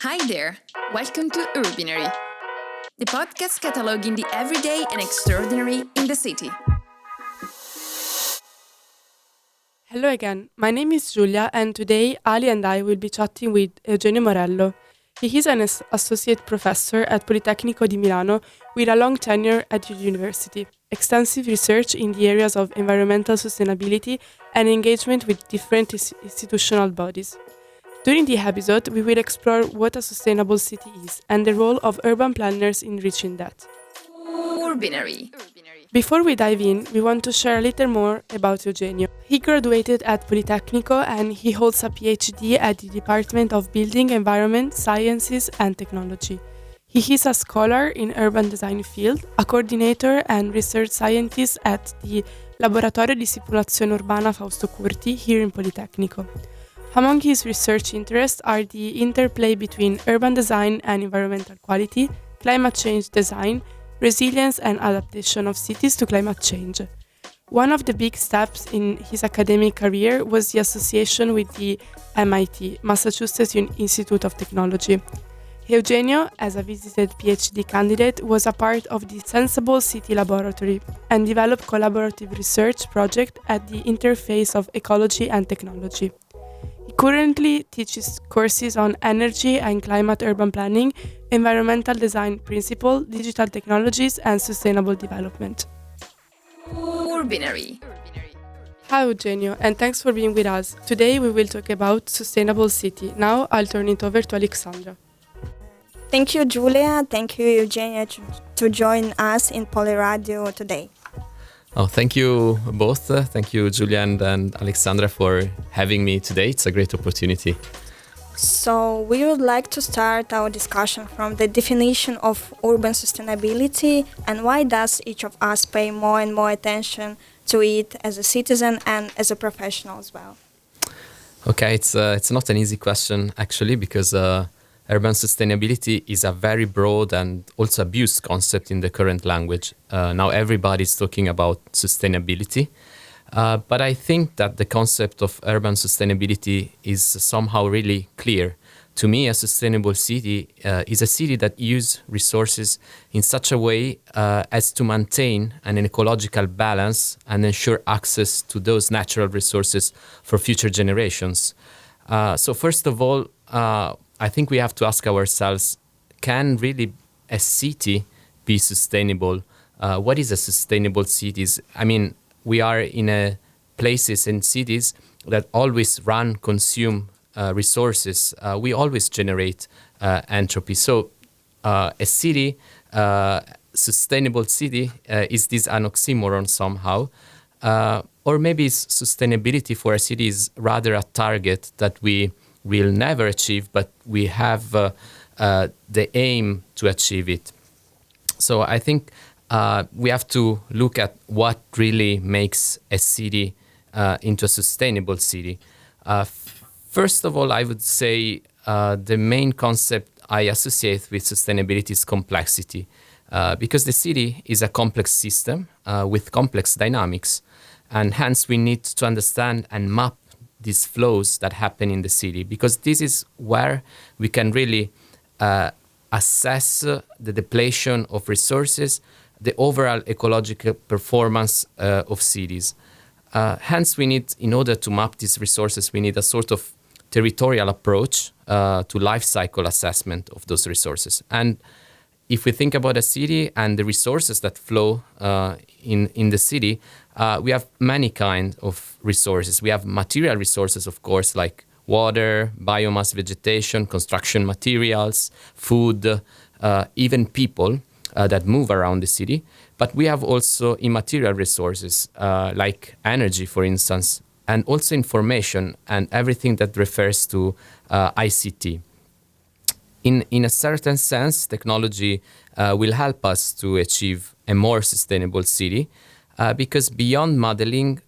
Hi there, welcome to Urbinary, the podcast cataloging the everyday and extraordinary in the city. Hello again, my name is Giulia and today Ali and I will be chatting with Eugenio Morello. He is an associate professor at Politecnico di Milano with a long tenure at the university, extensive research in the areas of environmental sustainability and engagement with different institutional bodies. During the episode, we will explore what a sustainable city is and the role of urban planners in reaching that. Urbinary. Before we dive in, we want to share a little more about Eugenio. He graduated at Politecnico and he holds a PhD at the Department of Building Environment, Sciences and Technology. He is a scholar in urban design field, a coordinator and research scientist at the Laboratorio di Simulazione Urbana Fausto Curti here in Politecnico. Among his research interests are the interplay between urban design and environmental quality, climate change design, resilience and adaptation of cities to climate change. One of the big steps in his academic career was the association with the MIT, Massachusetts Institute of Technology. Eugenio, as a visited PhD candidate, was a part of the Sensible City Laboratory and developed collaborative research project at the interface of ecology and technology. He currently teaches courses on energy and climate urban planning, environmental design principle, digital technologies, and sustainable development. Urbinary. Hi Eugenio, and thanks for being with us. Today we will talk about sustainable city. Now I'll turn it over to Alexandra. Thank you, Giulia. Thank you, Eugenia, to join us in Poliradio today. Oh, thank you both. Thank you, Giulia and Alexandra, for having me today. It's a great opportunity. So we would like to start our discussion from the definition of urban sustainability and why does each of us pay more and more attention to it as a citizen and as a professional as well? Okay, it's not an easy question, actually, because urban sustainability is a very broad and also abused concept in the current language. Now everybody's talking about sustainability, but I think that the concept of urban sustainability is somehow really clear. To me, a sustainable city is a city that uses resources in such a way as to maintain an ecological balance and ensure access to those natural resources for future generations. So first of all, I think we have to ask ourselves, can really a city be sustainable? What is a sustainable city? I mean, we are in places and cities that always consume resources. We always generate entropy. So a city, sustainable city, is this an oxymoron somehow? Or maybe sustainability for a city is rather a target that we will never achieve, but we have the aim to achieve it. So I think we have to look at what really makes a city into a sustainable city. First of all, I would say the main concept I associate with sustainability is complexity, because the city is a complex system with complex dynamics, and hence we need to understand and map these flows that happen in the city, because this is where we can really assess the depletion of resources, the overall ecological performance of cities. Hence, in order to map these resources, we need a sort of territorial approach to life cycle assessment of those resources. And if we think about a city and the resources that flow in the city, we have many kinds of resources. We have material resources, of course, like water, biomass, vegetation, construction materials, food, even people that move around the city. But we have also immaterial resources like energy, for instance, and also information and everything that refers to ICT. In a certain sense, technology will help us to achieve a more sustainable city because beyond modeling,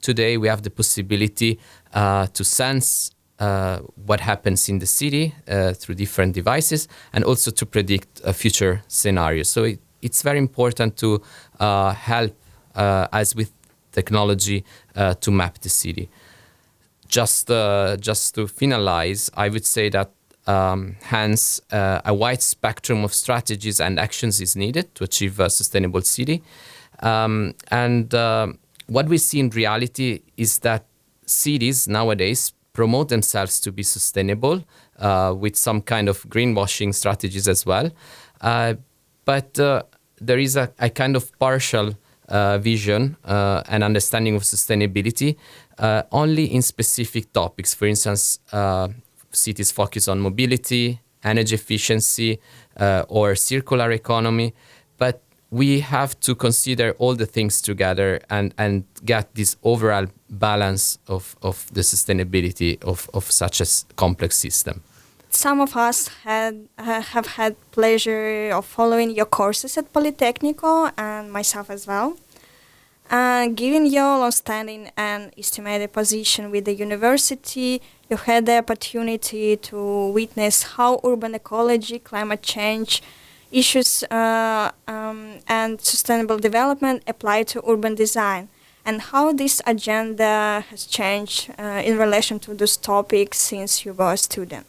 today we have the possibility to sense what happens in the city through different devices and also to predict future scenarios. So it's very important to help us with technology to map the city. Just to finalize, I would say that hence, a wide spectrum of strategies and actions is needed to achieve a sustainable city. What we see in reality is that cities nowadays promote themselves to be sustainable with some kind of greenwashing strategies as well. But there is a kind of partial vision and understanding of sustainability only in specific topics. For instance, cities focus on mobility, energy efficiency, or circular economy. But we have to consider all the things together and get this overall balance of the sustainability of such a complex system. Some of us have had pleasure of following your courses at Politecnico, and myself as well. Given your long-standing and estimated position with the university, you had the opportunity to witness how urban ecology, climate change issues, and sustainable development apply to urban design, and how this agenda has changed in relation to those topics since you were a student.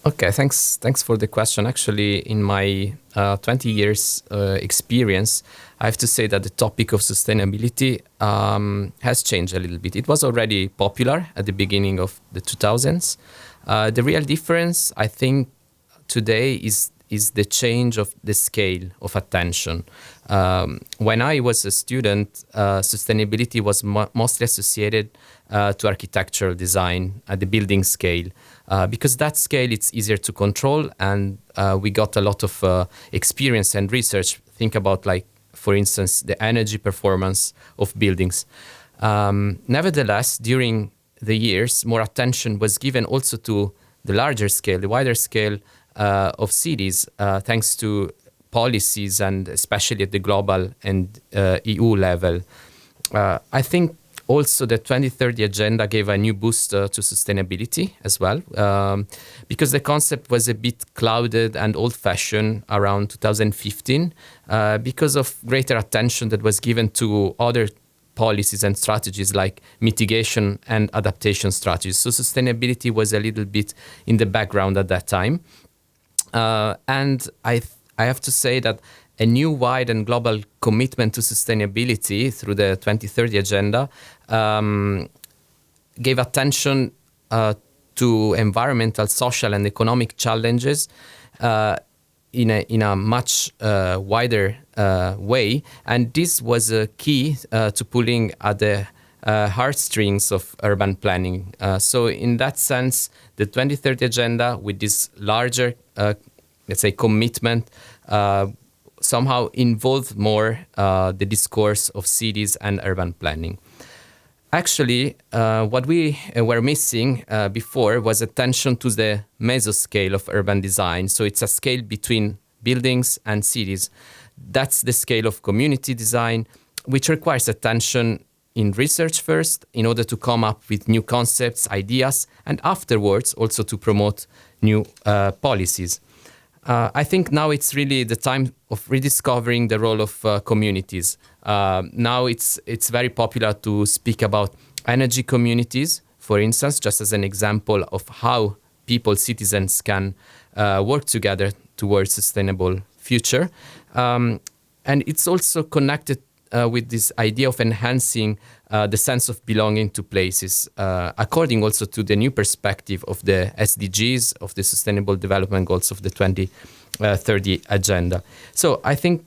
Okay, thanks for the question. Actually, in my 20 years experience, I have to say that the topic of sustainability has changed a little bit. It was already popular at the beginning of the 2000s. The real difference, I think, today is the change of the scale of attention. When I was a student, sustainability was mostly associated to architectural design at the building scale. Because that scale, it's easier to control, and we got a lot of experience and research. Think about, like, for instance, the energy performance of buildings. Nevertheless, during the years, more attention was given also to the larger scale, the wider scale of cities, thanks to policies, and especially at the global and EU level. I think also the 2030 agenda gave a new boost to sustainability as well, because the concept was a bit clouded and old-fashioned around 2015 because of greater attention that was given to other policies and strategies like mitigation and adaptation strategies. So sustainability was a little bit in the background at that time. And I have to say that a new wide and global commitment to sustainability through the 2030 agenda gave attention to environmental, social, and economic challenges in a much wider way. And this was a key to pulling at the heartstrings of urban planning. So in that sense, the 2030 agenda, with this larger, let's say, commitment, somehow involved more the discourse of cities and urban planning. Actually, what we were missing before was attention to the mesoscale of urban design. So it's a scale between buildings and cities. That's the scale of community design, which requires attention in research first, in order to come up with new concepts, ideas, and afterwards also to promote new policies. I think now it's really the time of rediscovering the role of communities. Now it's very popular to speak about energy communities, for instance, just as an example of how people, citizens, can work together towards sustainable future. And it's also connected with this idea of enhancing the sense of belonging to places, according also to the new perspective of the SDGs, of the Sustainable Development Goals of the 2030 Agenda. So I think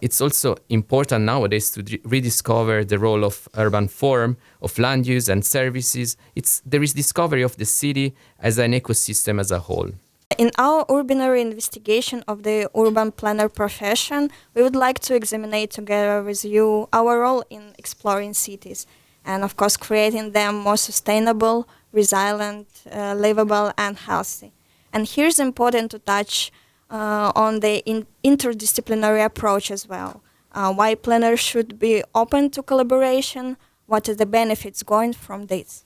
it's also important nowadays to rediscover the role of urban form, of land use and services. There is discovery of the city as an ecosystem as a whole. In our urbinary investigation of the urban planner profession, we would like to examine together with you our role in exploring cities and, of course, creating them more sustainable, resilient, livable, and healthy. And here's important to touch on the interdisciplinary approach as well. Why planners should be open to collaboration, what are the benefits going from this?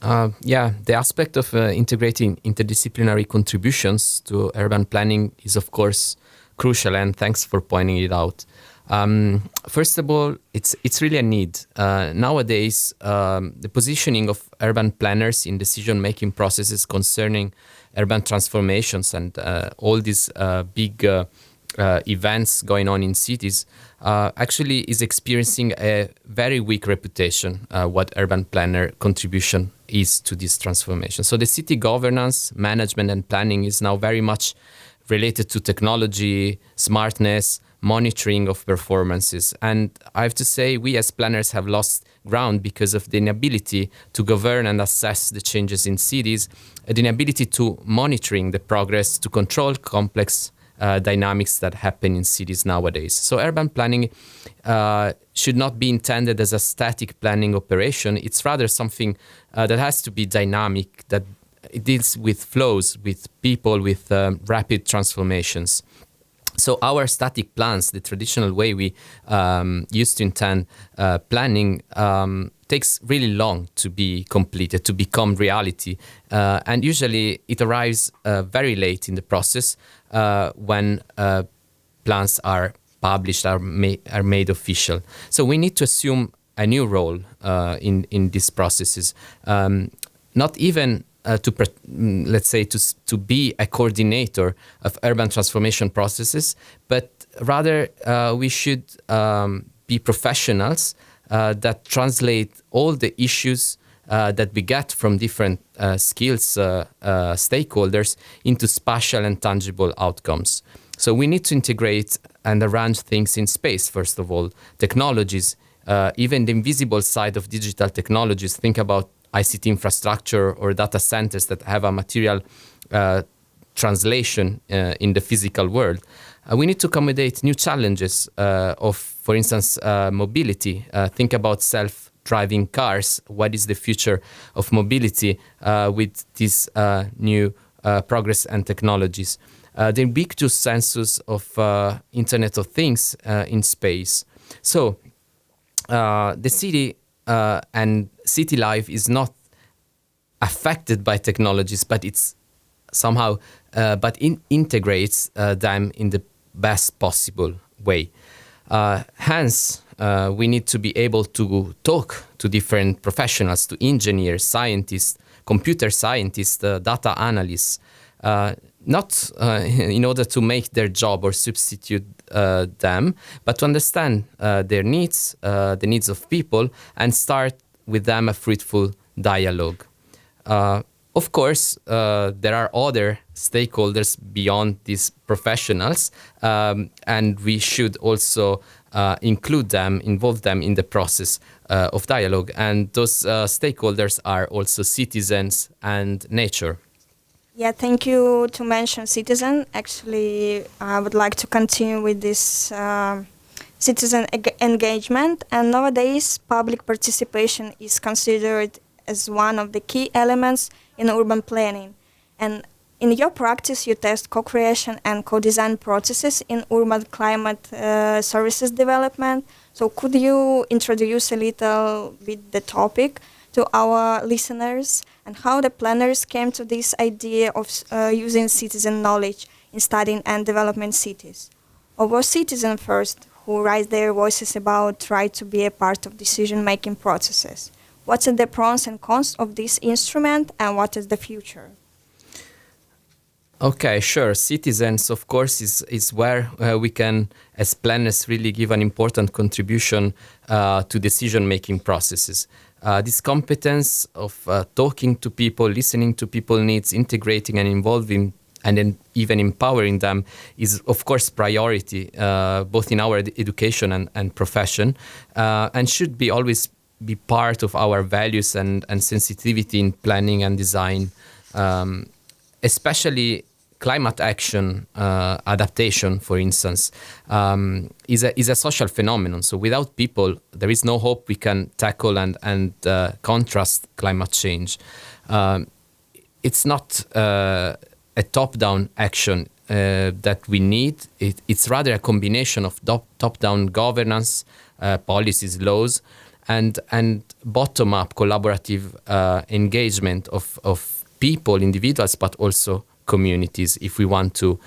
The aspect of integrating interdisciplinary contributions to urban planning is, of course, crucial, and thanks for pointing it out. First of all, it's really a need. Nowadays, the positioning of urban planners in decision-making processes concerning urban transformations and all these big events going on in cities actually is experiencing a very weak reputation, what urban planner contribution is to this transformation. So the city governance, management and planning is now very much related to technology, smartness, monitoring of performances. And I have to say, we as planners have lost ground because of the inability to govern and assess the changes in cities, the inability to monitoring the progress, to control complex dynamics that happen in cities nowadays. So urban planning should not be intended as a static planning operation. It's rather something that has to be dynamic, that it deals with flows, with people, with rapid transformations. So our static plans, the traditional way we used to intend planning, takes really long to be completed, to become reality. And usually it arrives very late in the process when plans are published, are made official. So we need to assume a new role in these processes, not even let's say to be a coordinator of urban transformation processes, but rather we should be professionals that translate all the issues that we get from different skills stakeholders into spatial and tangible outcomes. So we need to integrate and arrange things in space, first of all, technologies, even the invisible side of digital technologies. Think about ICT infrastructure or data centers that have a material translation in the physical world. We need to accommodate new challenges of, for instance, mobility. Think about self-driving cars. What is the future of mobility with these new progress and technologies? The ubiquitous census of Internet of Things in space. So the city and city life is not affected by technologies, but it's somehow integrates them in the best possible way. Hence, we need to be able to talk to different professionals, to engineers, scientists, computer scientists, data analysts, not in order to make their job or substitute them, but to understand their needs, the needs of people, and start with them a fruitful dialogue. Of course, there are other stakeholders beyond these professionals, and we should also include them, involve them in the process of dialogue. And those stakeholders are also citizens and nature. Yeah, thank you to mention citizen. Actually, I would like to continue with this citizen engagement. And nowadays, public participation is considered as one of the key elements in urban planning. And in your practice, you test co-creation and co-design processes in urban climate services development. So could you introduce a little bit the topic to our listeners and how the planners came to this idea of using citizen knowledge in studying and development cities? Or was citizens first who raised their voices about try to be a part of decision-making processes? What's the pros and cons of this instrument, and what is the future? Okay, sure. Citizens, of course, is where we can, as planners, really give an important contribution to decision-making processes. This competence of talking to people, listening to people's needs, integrating and involving, and then even empowering them is, of course, priority, both in our education and profession, and should be always be part of our values and sensitivity in planning and design, especially climate action, adaptation, for instance, is a social phenomenon. So without people, there is no hope we can tackle and contrast climate change. It's not a top-down action that we need. It's rather a combination of top-down governance, policies, laws, and bottom-up collaborative engagement of people, individuals, but also communities, if we want to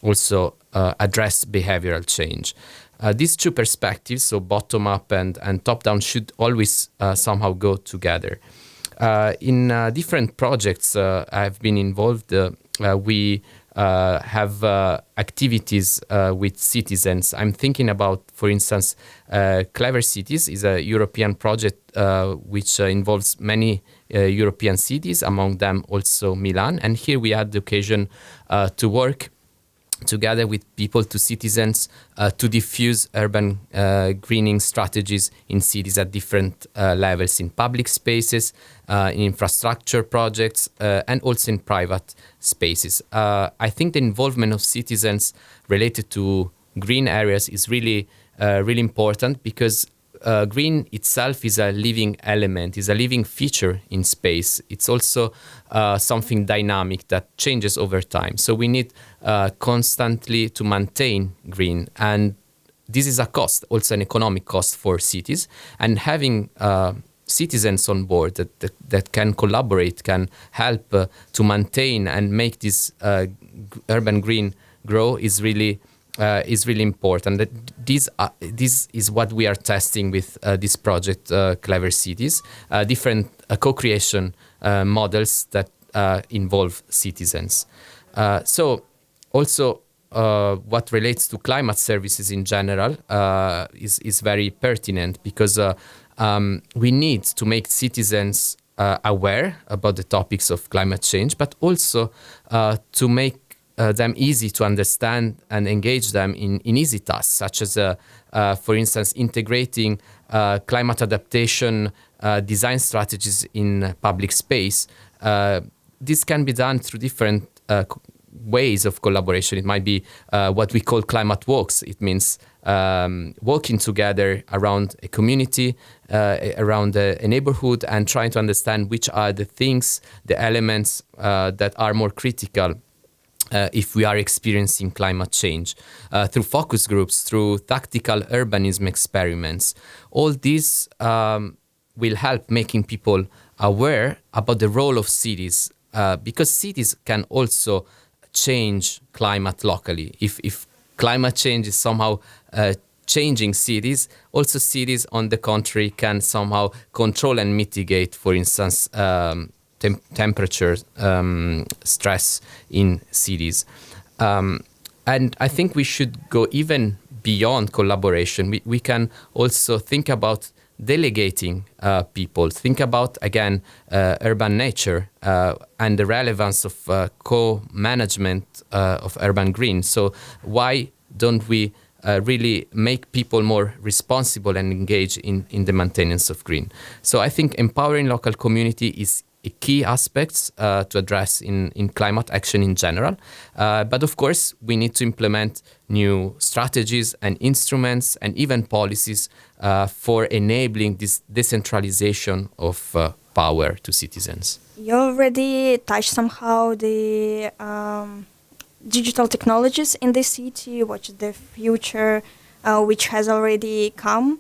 also address behavioral change. These two perspectives, so bottom up and top down, should always somehow go together. In different projects I've been involved, we have activities with citizens. I'm thinking about, for instance, Clever Cities is a European project which involves many European cities, among them also Milan. And here we had the occasion to work together with people, to citizens, to diffuse urban greening strategies in cities at different levels, in public spaces, in infrastructure projects, and also in private spaces. I think the involvement of citizens related to green areas is really important, because green itself is a living element, is a living feature in space. It's also something dynamic that changes over time. So we need constantly to maintain green. And this is a cost, also an economic cost for cities. And having citizens on board that can collaborate, can help to maintain and make this urban green grow is really important. This is what we are testing with this project, Clever Cities, different co-creation models that involve citizens. So also what relates to climate services in general is very pertinent, because we need to make citizens aware about the topics of climate change, but also to make them easy to understand and engage them in easy tasks, such as, for instance, integrating climate adaptation design strategies in public space. This can be done through different ways of collaboration. It might be what we call climate walks. It means walking together around a community, around a neighborhood, and trying to understand which are the things, the elements that are more critical if we are experiencing climate change, through focus groups, through tactical urbanism experiments. All this will help making people aware about the role of cities, because cities can also change climate locally. If climate change is somehow changing cities, also cities, on the contrary, can somehow control and mitigate, for instance, temperature stress in cities. And I think we should go even beyond collaboration. We can also think about delegating people, think about, again, urban nature and the relevance of co-management of urban green. So why don't we really make people more responsible and engage in the maintenance of green? So I think empowering local community is a key aspect to address in climate action in general. But of course, we need to implement new strategies and instruments and even policies for enabling this decentralization of power to citizens. You already touched somehow the digital technologies in the city, what's the future, which has already come.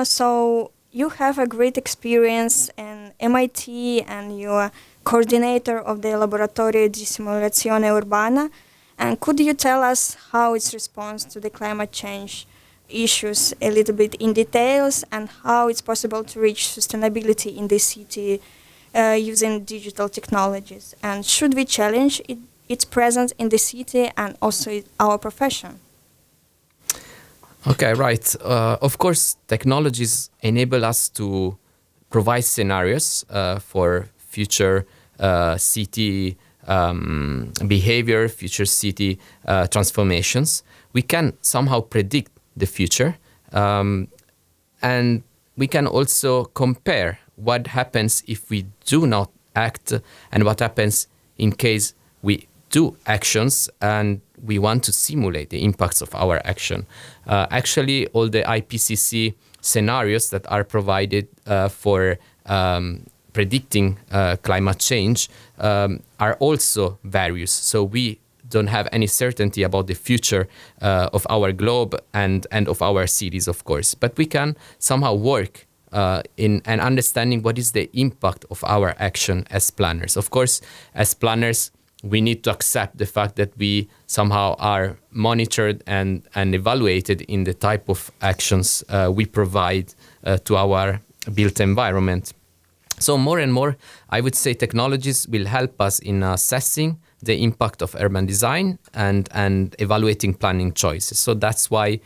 So you have a great experience in MIT, and you are coordinator of the Laboratorio di Simulazione Urbana. And could you tell us how its response to the climate change issues a little bit in details, and how it's possible to reach sustainability in the city using digital technologies? And should we challenge its presence in the city and also our profession? Okay, right. Of course, technologies enable us to provide scenarios for future city behavior, future city transformations. We can somehow predict the future, and we can also compare what happens if we do not act and what happens in case we do actions and we want to simulate the impacts of our action. Actually, all the IPCC scenarios that are provided for predicting climate change are also various. So we don't have any certainty about the future of our globe and of our cities, of course. But we can somehow work in understanding what is the impact of our action as planners. Of course, as planners, we need to accept the fact that we somehow are monitored and evaluated in the type of actions we provide to our built environment. So more and more, I would say technologies will help us in assessing the impact of urban design and evaluating planning choices. So that's why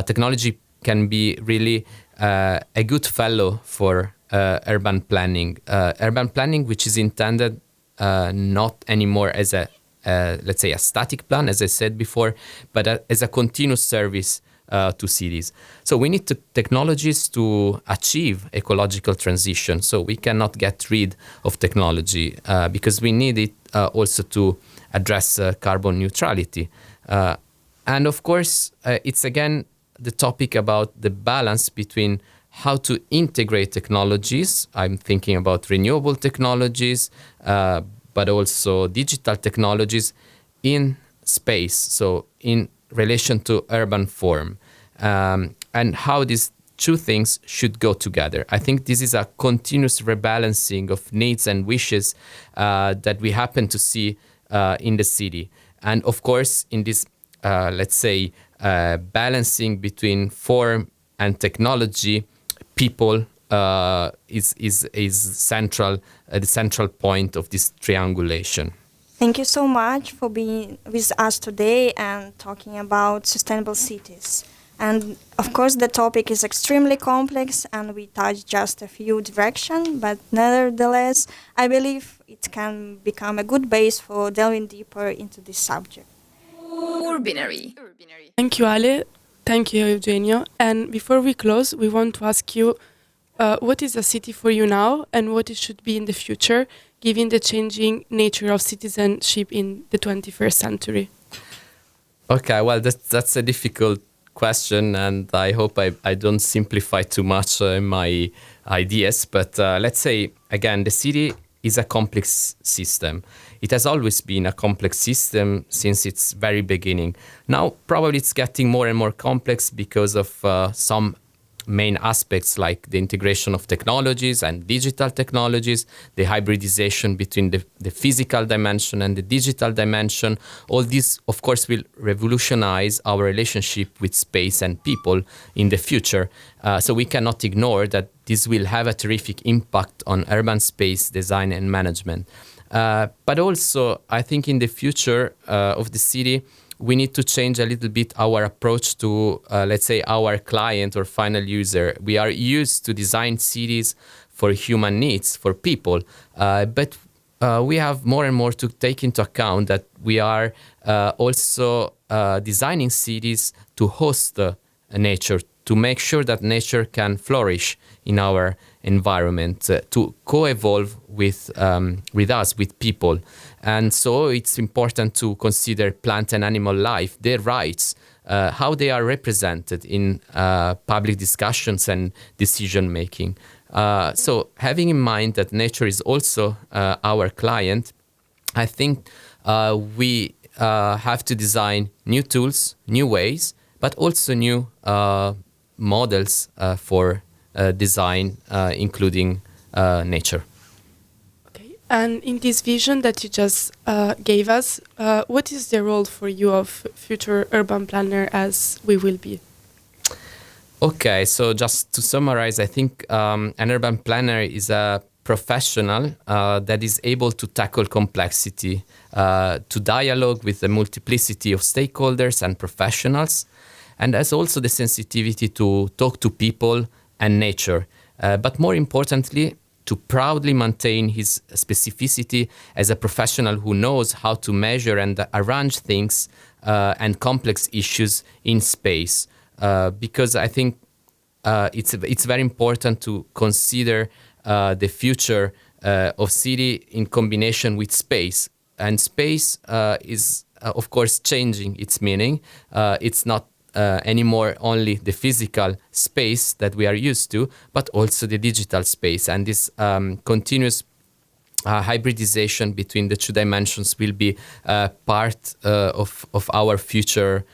technology can be really a good fellow for urban planning. Urban planning, which is intended not anymore as let's say a static plan, as I said before, but as a continuous service to cities. So we need technologies to achieve ecological transition. So we cannot get rid of technology because we need it also to address carbon neutrality. And of course, it's again the topic about the balance between how to integrate technologies. I'm thinking about renewable technologies, but also digital technologies in space, so in relation to urban form, and how these two things should go together. I think this is a continuous rebalancing of needs and wishes that we happen to see in the city. And of course, in this, let's say, balancing between form and technology, people is central, the central point of this triangulation. Thank you so much for being with us today and talking about sustainable cities. And of course, the topic is extremely complex and we touched just a few directions, but nevertheless, I believe it can become a good base for delving deeper into this subject. Urbinary. Thank you, Ale. Thank you, Eugenio. And before we close, we want to ask you, what is a city for you now and what it should be in the future, given the changing nature of citizenship in the 21st century? Okay, well, that's a difficult question, and I hope I don't simplify too much my ideas. But let's say, again, the city is a complex system. It has always been a complex system since its very beginning. Now, probably it's getting more and more complex because of some main aspects like the integration of technologies and digital technologies, the hybridization between the physical dimension and the digital dimension. All this, of course, will revolutionize our relationship with space and people in the future. So we cannot ignore that this will have a terrific impact on urban space design and management. But also, I think in the future of the city, we need to change a little bit our approach to, let's say, our client or final user. We are used to design cities for human needs, for people, but we have more and more to take into account that we are also designing cities to host nature, to make sure that nature can flourish in our environment, to co-evolve with us, with people. And so it's important to consider plant and animal life, their rights, how they are represented in public discussions and decision making. So having in mind that nature is also our client, I think we have to design new tools, new ways, but also new models for design, including nature. Okay. And in this vision that you just gave us, what is the role for you of future urban planner as we will be? Okay, so just to summarize, I think an urban planner is a professional that is able to tackle complexity, to dialogue with the multiplicity of stakeholders and professionals, and has also the sensitivity to talk to people and nature, but more importantly, to proudly maintain his specificity as a professional who knows how to measure and arrange things and complex issues in space. Because I think it's very important to consider the future of city in combination with space. And space is, of course, changing its meaning. It's not anymore only the physical space that we are used to, but also the digital space. And this continuous hybridization between the two dimensions will be part of our future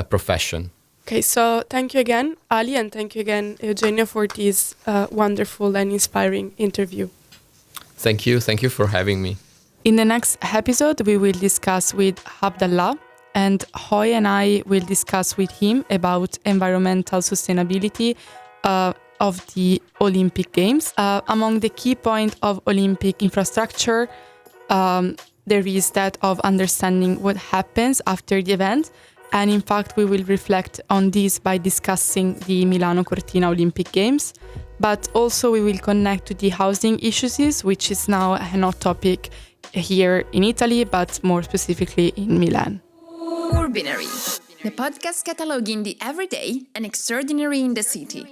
profession. Okay, so thank you again, Ali, and thank you again, Eugenio, for this wonderful and inspiring interview. Thank you for having me. In the next episode, we will discuss with Abdallah, and Hoy and I will discuss with him about environmental sustainability of the Olympic Games. Among the key points of Olympic infrastructure, there is that of understanding what happens after the event. And in fact, we will reflect on this by discussing the Milano Cortina Olympic Games. But also we will connect to the housing issues, which is now a hot topic here in Italy, but more specifically in Milan. Urbinary, the podcast cataloging the everyday and extraordinary in the city.